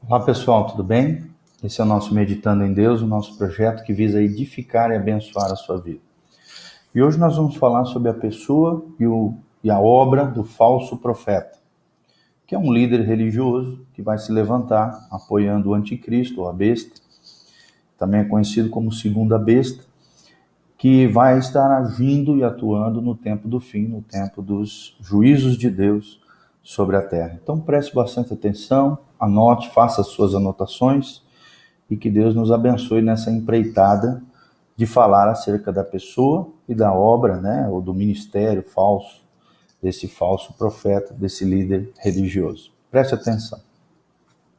Olá pessoal, tudo bem? Esse é o nosso Meditando em Deus, o nosso projeto que visa edificar e abençoar a sua vida. E hoje nós vamos falar sobre a pessoa e a obra do falso profeta, que é um líder religioso que vai se levantar apoiando o anticristo, ou a besta, também é conhecido como segunda besta, que vai estar agindo e atuando no tempo do fim, no tempo dos juízos de Deus sobre a terra. Então preste bastante atenção, anote, faça as suas anotações e que Deus nos abençoe nessa empreitada de falar acerca da pessoa e da obra, ou do ministério falso, desse falso profeta, desse líder religioso. Preste atenção.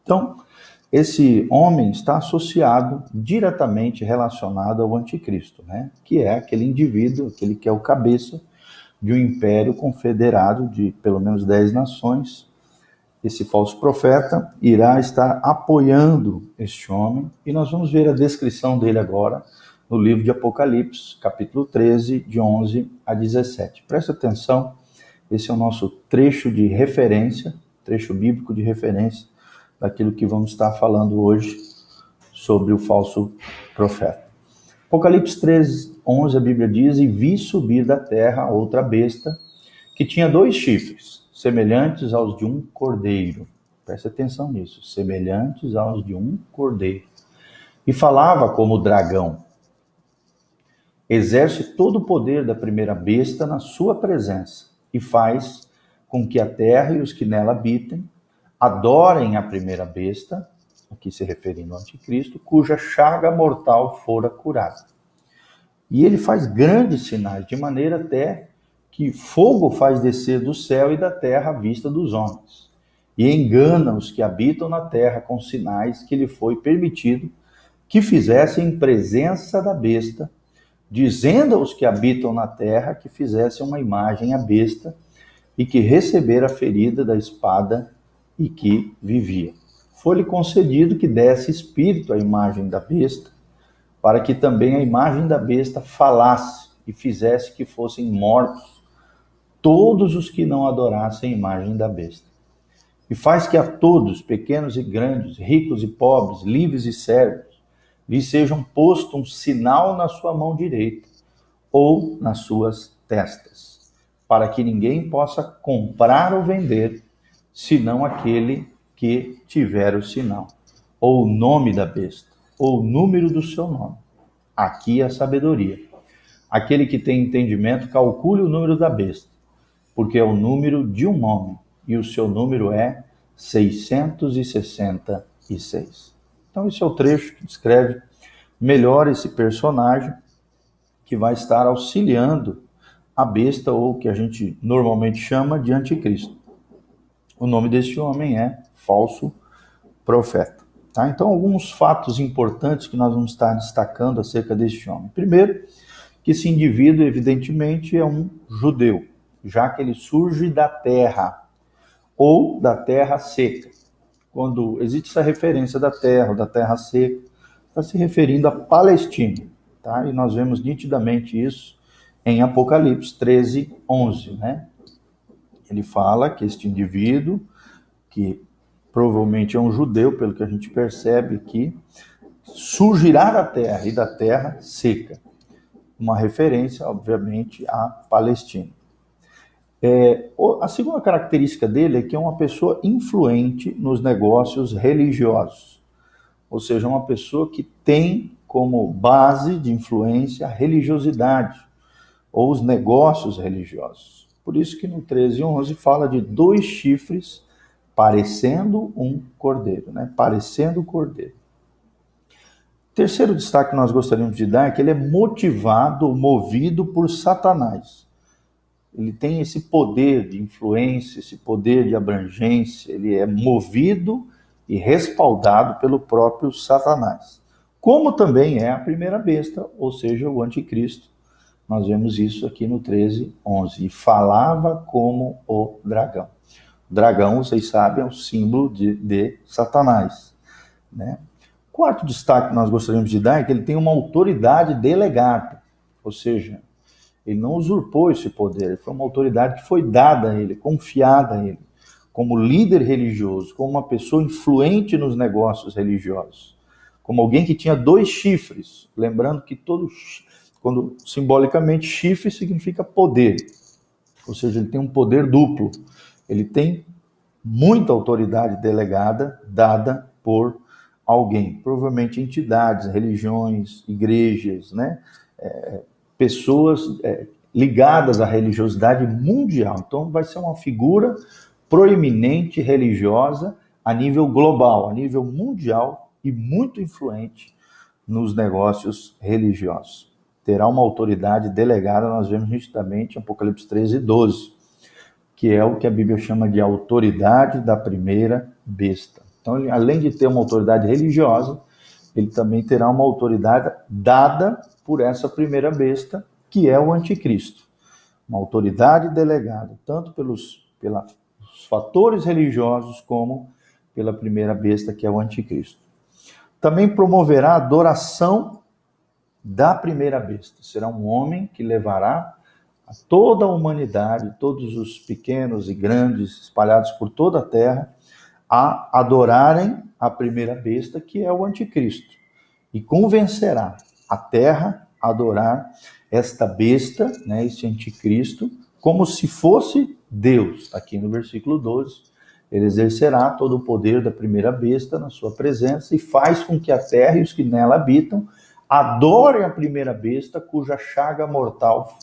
Então, esse homem está associado, diretamente relacionado ao anticristo, que é aquele indivíduo, aquele que é o cabeça de um império confederado de pelo menos 10 nações. Esse falso profeta irá estar apoiando este homem, e nós vamos ver a descrição dele agora no livro de Apocalipse, capítulo 13, de 11 a 17. Preste atenção, esse é o nosso trecho de referência, trecho bíblico de referência, daquilo que vamos estar falando hoje sobre o falso profeta. Apocalipse 13, 11, a Bíblia diz: "E vi subir da terra outra besta, que tinha 2 chifres, semelhantes aos de um cordeiro." Preste atenção nisso, semelhantes aos de um cordeiro. "E falava como o dragão. Exerce todo o poder da primeira besta na sua presença, e faz com que a terra e os que nela habitem adorem a primeira besta," aqui se referindo ao anticristo, "cuja chaga mortal fora curada. E ele faz grandes sinais, de maneira até que fogo faz descer do céu e da terra à vista dos homens, e engana os que habitam na terra com sinais que lhe foi permitido que fizessem em presença da besta, dizendo aos que habitam na terra que fizessem uma imagem à besta e que recebera a ferida da espada e que vivia. Foi-lhe concedido que desse espírito à imagem da besta, para que também a imagem da besta falasse e fizesse que fossem mortos todos os que não adorassem a imagem da besta. E faz que a todos, pequenos e grandes, ricos e pobres, livres e servos, lhes sejam posto um sinal na sua mão direita ou nas suas testas, para que ninguém possa comprar ou vender, senão aquele que tiver o sinal, ou o nome da besta, ou o número do seu nome. Aqui é a sabedoria. Aquele que tem entendimento, calcule o número da besta, porque é o número de um homem, e o seu número é 666. Então esse é o trecho que descreve melhor esse personagem que vai estar auxiliando a besta, ou que a gente normalmente chama de anticristo. O nome deste homem é falso profeta. Tá? Então, alguns fatos importantes que nós vamos estar destacando acerca deste homem. Primeiro, que esse indivíduo, evidentemente, é um judeu, já que ele surge da terra, ou da terra seca. Quando existe essa referência da terra, ou da terra seca, está se referindo à Palestina. Tá? E nós vemos nitidamente isso em Apocalipse 13, 11. Ele fala que este indivíduo, que provavelmente é um judeu, pelo que a gente percebe aqui, surgirá da terra e da terra seca. Uma referência, obviamente, à Palestina. A segunda característica dele é que é uma pessoa influente nos negócios religiosos. Ou seja, uma pessoa que tem como base de influência a religiosidade, ou os negócios religiosos. Por isso que no 13:11 fala de 2 chifres parecendo um cordeiro, parecendo um cordeiro. Terceiro destaque que nós gostaríamos de dar é que ele é motivado, movido por Satanás. Ele tem esse poder de influência, esse poder de abrangência, ele é movido e respaldado pelo próprio Satanás. Como também é a primeira besta, ou seja, o anticristo. Nós vemos isso aqui no 13:11. E falava como o dragão. O dragão, vocês sabem, é o símbolo de Satanás. Quarto destaque que nós gostaríamos de dar é que ele tem uma autoridade delegada. Ou seja, ele não usurpou esse poder, foi uma autoridade que foi dada a ele, confiada a ele, como líder religioso, como uma pessoa influente nos negócios religiosos, como alguém que tinha 2 chifres, lembrando que quando simbolicamente chifre significa poder, ou seja, ele tem um poder duplo, ele tem muita autoridade delegada, dada por alguém, provavelmente entidades, religiões, igrejas, né? Pessoas ligadas à religiosidade mundial. Então vai ser uma figura proeminente religiosa a nível global, a nível mundial e muito influente nos negócios religiosos. Terá uma autoridade delegada, nós vemos nitidamente em Apocalipse 13, 12, que é o que a Bíblia chama de autoridade da primeira besta. Então, ele, além de ter uma autoridade religiosa, ele também terá uma autoridade dada por essa primeira besta, que é o anticristo. Uma autoridade delegada, tanto pelos fatores religiosos, como pela primeira besta, que é o anticristo. Também promoverá a adoração da primeira besta. Será um homem que levará a toda a humanidade, todos os pequenos e grandes espalhados por toda a terra, a adorarem a primeira besta, que é o anticristo. E convencerá a terra a adorar esta besta, né, esse anticristo, como se fosse Deus. Aqui no versículo 12, ele exercerá todo o poder da primeira besta na sua presença e faz com que a terra e os que nela habitam adorem a primeira besta, cuja chaga mortal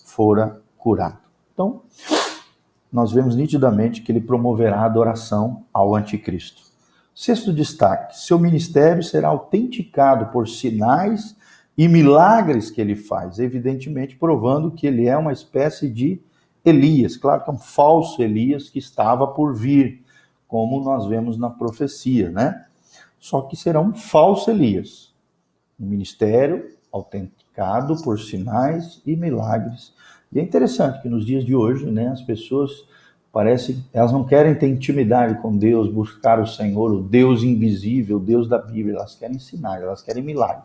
fora curado. Então, nós vemos nitidamente que ele promoverá a adoração ao anticristo. 6º destaque, seu ministério será autenticado por sinais e milagres que ele faz, evidentemente provando que ele é uma espécie de Elias, claro que é um falso Elias que estava por vir, como nós vemos na profecia, né? Só que será um falso Elias, um ministério autenticado por sinais e milagres. E é interessante que nos dias de hoje, né, as pessoas elas não querem ter intimidade com Deus, buscar o Senhor, o Deus invisível, o Deus da Bíblia. Elas querem sinais, elas querem milagre,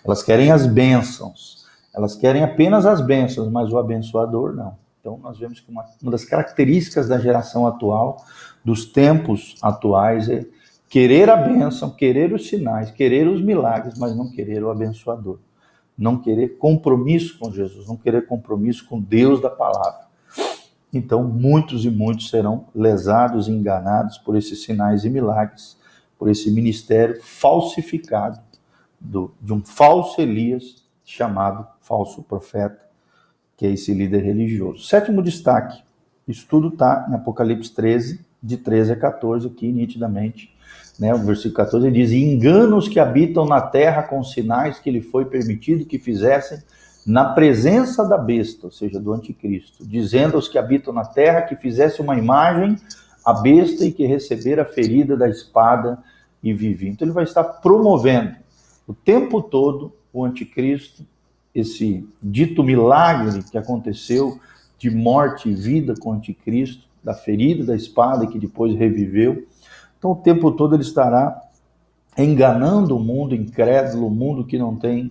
elas querem as bênçãos, elas querem apenas as bênçãos, mas o abençoador não. Então nós vemos que uma das características da geração atual, dos tempos atuais, é querer a bênção, querer os sinais, querer os milagres, mas não querer o abençoador. Não querer compromisso com Jesus, não querer compromisso com Deus da palavra. Então, muitos e muitos serão lesados e enganados por esses sinais e milagres, por esse ministério falsificado de um falso Elias chamado falso profeta, que é esse líder religioso. 7º destaque, isso tudo está em Apocalipse 13, de 13 a 14, aqui nitidamente, né? O versículo 14 ele diz: engana os que habitam na terra com sinais que lhe foi permitido que fizessem na presença da besta, ou seja, do anticristo, dizendo aos que habitam na terra que fizesse uma imagem à besta e que recebera a ferida da espada e vivia. Então ele vai estar promovendo o tempo todo o anticristo, esse dito milagre que aconteceu de morte e vida com o anticristo, da ferida da espada que depois reviveu. Então o tempo todo ele estará enganando o mundo incrédulo, o mundo que não tem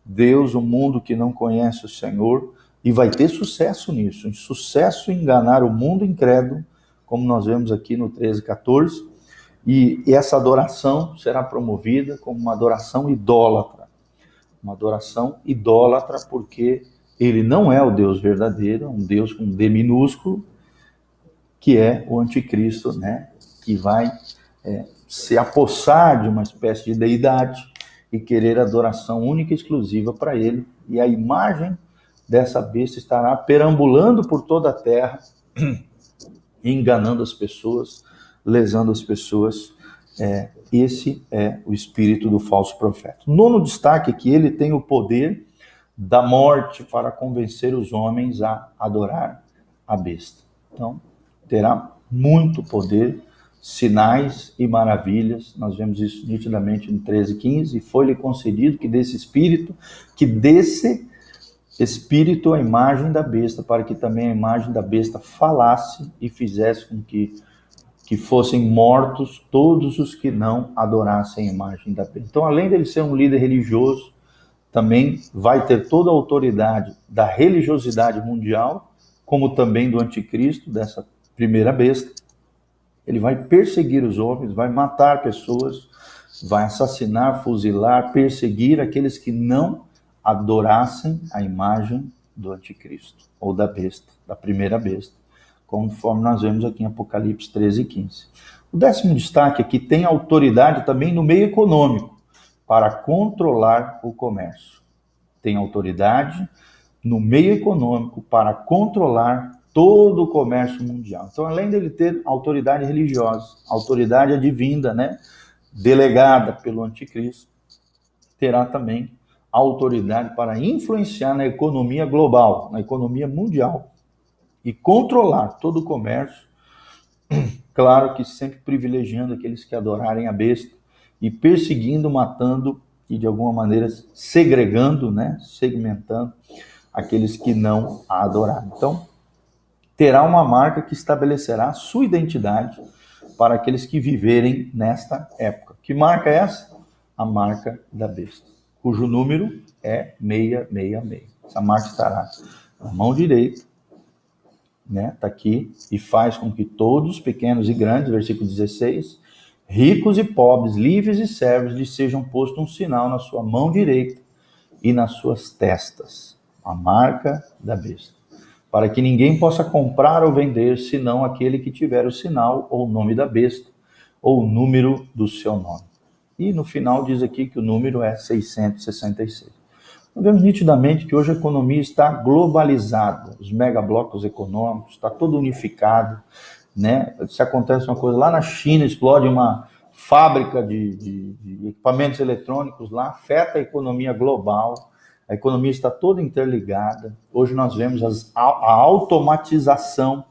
Deus, o mundo que não conhece o Senhor, e vai ter sucesso nisso, sucesso em enganar o mundo incrédulo, como nós vemos aqui no 13, 14, e essa adoração será promovida como uma adoração idólatra porque ele não é o Deus verdadeiro, um Deus com D minúsculo, que é o anticristo, né, que vai se apossar de uma espécie de deidade, e querer adoração única e exclusiva para ele, e a imagem dessa besta estará perambulando por toda a terra, enganando as pessoas, lesando as pessoas. Esse é o espírito do falso profeta. 9º destaque é que ele tem o poder da morte para convencer os homens a adorar a besta. Então, terá muito poder, sinais e maravilhas. Nós vemos isso nitidamente no 13:15, e foi-lhe concedido que desse espírito a imagem da besta, para que também a imagem da besta falasse e fizesse com que fossem mortos todos os que não adorassem a imagem da besta. Então, além dele ser um líder religioso, também vai ter toda a autoridade da religiosidade mundial, como também do anticristo, dessa primeira besta, ele vai perseguir os homens, vai matar pessoas, vai assassinar, fuzilar, perseguir aqueles que não adorassem a imagem do anticristo, ou da besta, da primeira besta, conforme nós vemos aqui em Apocalipse 13 e 15. O 10º destaque aqui tem autoridade também no meio econômico, para controlar o comércio. Tem autoridade no meio econômico para controlar todo o comércio mundial. Então, além dele ter autoridade religiosa, autoridade advinda, né, delegada pelo anticristo, terá também autoridade para influenciar na economia global, na economia mundial, e controlar todo o comércio, claro que sempre privilegiando aqueles que adorarem a besta, e perseguindo, matando e de alguma maneira segregando, né, segmentando aqueles que não a adorarem. Então, terá uma marca que estabelecerá sua identidade para aqueles que viverem nesta época. Que marca é essa? A marca da besta, cujo número é 666. Essa marca estará na mão direita, né? Está aqui, e faz com que todos, pequenos e grandes, versículo 16, ricos e pobres, livres e servos, lhes sejam posto um sinal na sua mão direita e nas suas testas, a marca da besta, para que ninguém possa comprar ou vender, senão aquele que tiver o sinal ou o nome da besta, ou o número do seu nome. E no final diz aqui que o número é 666. Nós vemos nitidamente que hoje a economia está globalizada, os megablocos econômicos, está todo unificado, né? Se acontece uma coisa lá na China, explode uma fábrica de equipamentos eletrônicos lá, afeta a economia global, a economia está toda interligada. Hoje nós vemos a automatização,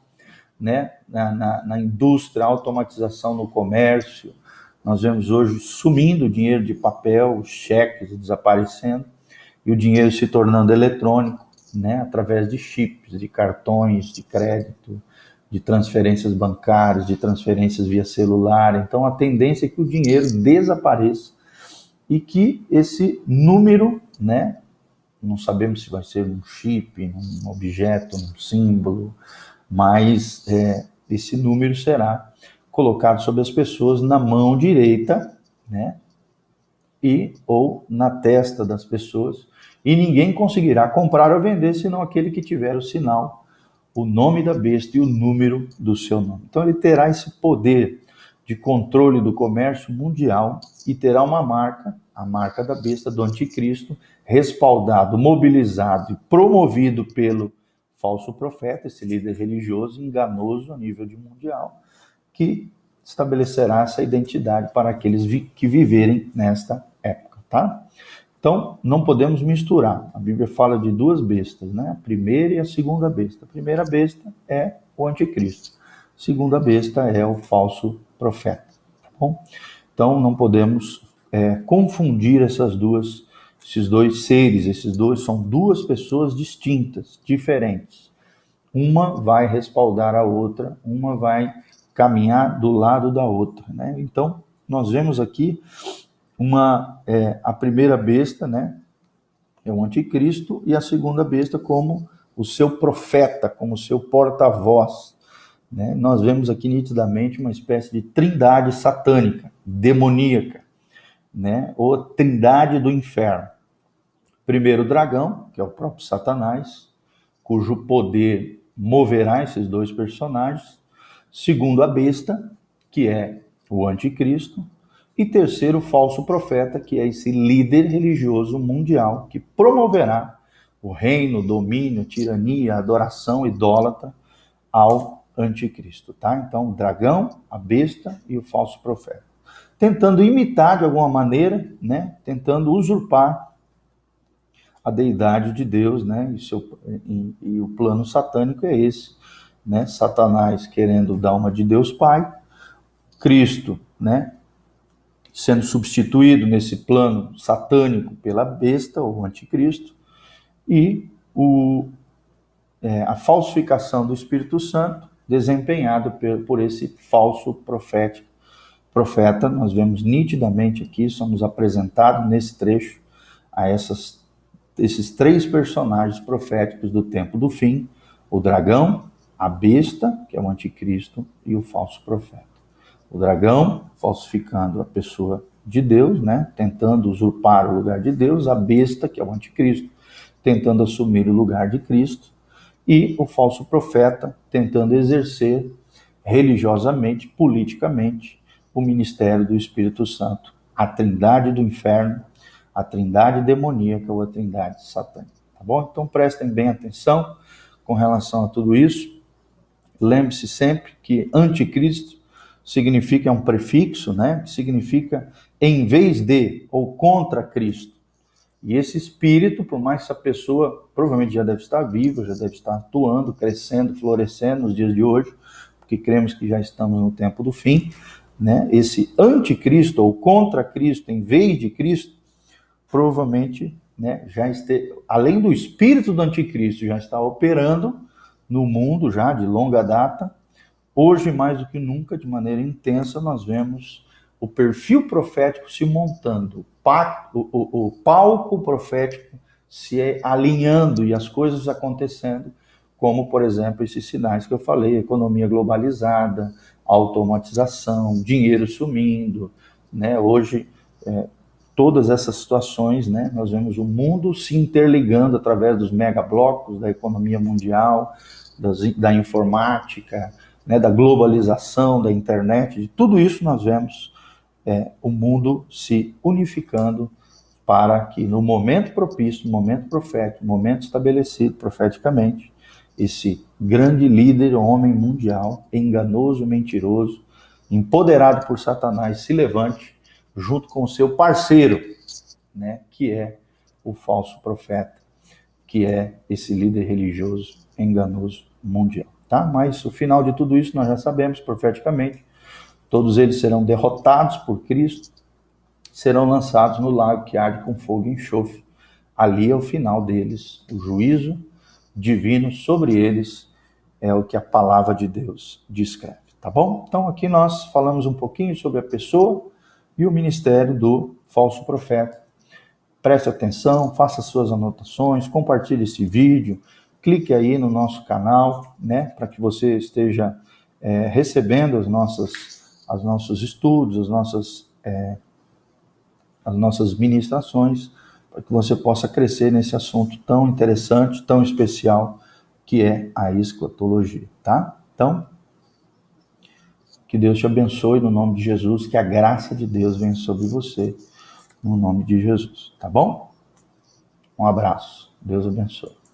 né, na indústria, a automatização no comércio. Nós vemos hoje sumindo o dinheiro de papel, os cheques desaparecendo, e o dinheiro se tornando eletrônico, né, através de chips, de cartões de crédito, de transferências bancárias, de transferências via celular. Então, a tendência é que o dinheiro desapareça e que esse número, né, não sabemos se vai ser um chip, um objeto, um símbolo, mas esse número será colocado sobre as pessoas na mão direita, né, e ou na testa das pessoas, e ninguém conseguirá comprar ou vender senão aquele que tiver o sinal, o nome da besta e o número do seu nome. Então ele terá esse poder de controle do comércio mundial e terá uma marca, a marca da besta, do anticristo, respaldado, mobilizado e promovido pelo falso profeta, esse líder religioso enganoso a nível de mundial, que estabelecerá essa identidade para aqueles que viverem nesta época, tá? Então, não podemos misturar. A Bíblia fala de duas bestas, né? A primeira e a segunda besta. A primeira besta é o anticristo. A segunda besta é o falso profeta, tá bom? Então, não podemos confundir esses dois seres. Esses dois são duas pessoas distintas, diferentes. Uma vai respaldar a outra, uma vai caminhar do lado da outra, né? Então, nós vemos aqui a primeira besta, né, é o anticristo, e a segunda besta como o seu profeta, como o seu porta-voz, né? Nós vemos aqui nitidamente uma espécie de trindade satânica, demoníaca, né, ou trindade do inferno. Primeiro o dragão, que é o próprio Satanás, cujo poder moverá esses dois personagens. Segundo a besta, que é o anticristo. E terceiro, o falso profeta, que é esse líder religioso mundial que promoverá o reino, o domínio, a tirania, a adoração idólatra ao anticristo, tá? Então, o dragão, a besta e o falso profeta. Tentando imitar de alguma maneira, né? Tentando usurpar a deidade de Deus, né? E o plano satânico é esse, né? Satanás querendo dar uma de Deus Pai, Cristo, né, sendo substituído nesse plano satânico pela besta, ou anticristo, e a falsificação do Espírito Santo, desempenhado por esse falso profeta. Nós vemos nitidamente aqui, somos apresentados nesse trecho a esses três personagens proféticos do tempo do fim: o dragão, a besta, que é o anticristo, e o falso profeta. O dragão falsificando a pessoa de Deus, né? Tentando usurpar o lugar de Deus, a besta, que é o anticristo, tentando assumir o lugar de Cristo, e o falso profeta tentando exercer religiosamente, politicamente, o ministério do Espírito Santo, a trindade do inferno, a trindade demoníaca ou a trindade satânica, tá bom? Então prestem bem atenção com relação a tudo isso. Lembre-se sempre que anticristo significa, é um prefixo, né? Significa em vez de ou contra Cristo. E esse espírito, por mais que essa pessoa provavelmente já deve estar viva, já deve estar atuando, crescendo, florescendo nos dias de hoje, porque cremos que já estamos no tempo do fim, né? Esse anticristo ou contra Cristo, em vez de Cristo, provavelmente, né, além do espírito do anticristo, já está operando no mundo já de longa data. Hoje, mais do que nunca, de maneira intensa, nós vemos o perfil profético se montando, o palco profético se alinhando e as coisas acontecendo, como, por exemplo, esses sinais que eu falei, economia globalizada, automatização, dinheiro sumindo, né? Hoje, todas essas situações, né? Nós vemos o mundo se interligando através dos megablocos da economia mundial, da informática, né? Da globalização, da internet, de tudo isso nós vemos o mundo se unificando para que no momento propício, no momento profético, no momento estabelecido profeticamente, esse grande líder, homem mundial, enganoso, mentiroso, empoderado por Satanás, se levante junto com o seu parceiro, né, que é o falso profeta, que é esse líder religioso enganoso mundial, tá? Mas o final de tudo isso nós já sabemos profeticamente. Todos eles serão derrotados por Cristo, serão lançados no lago que arde com fogo e enxofre. Ali é o final deles, o juízo divino sobre eles é o que a palavra de Deus descreve, tá bom? Então aqui nós falamos um pouquinho sobre a pessoa e o ministério do falso profeta. Preste atenção, faça suas anotações, compartilhe esse vídeo, clique aí no nosso canal, né, para que você esteja recebendo os nossos estudos, as nossas ministrações, para que você possa crescer nesse assunto tão interessante, tão especial, que é a escatologia, tá? Então, que Deus te abençoe no nome de Jesus, que a graça de Deus venha sobre você, no nome de Jesus, tá bom? Um abraço, Deus abençoe.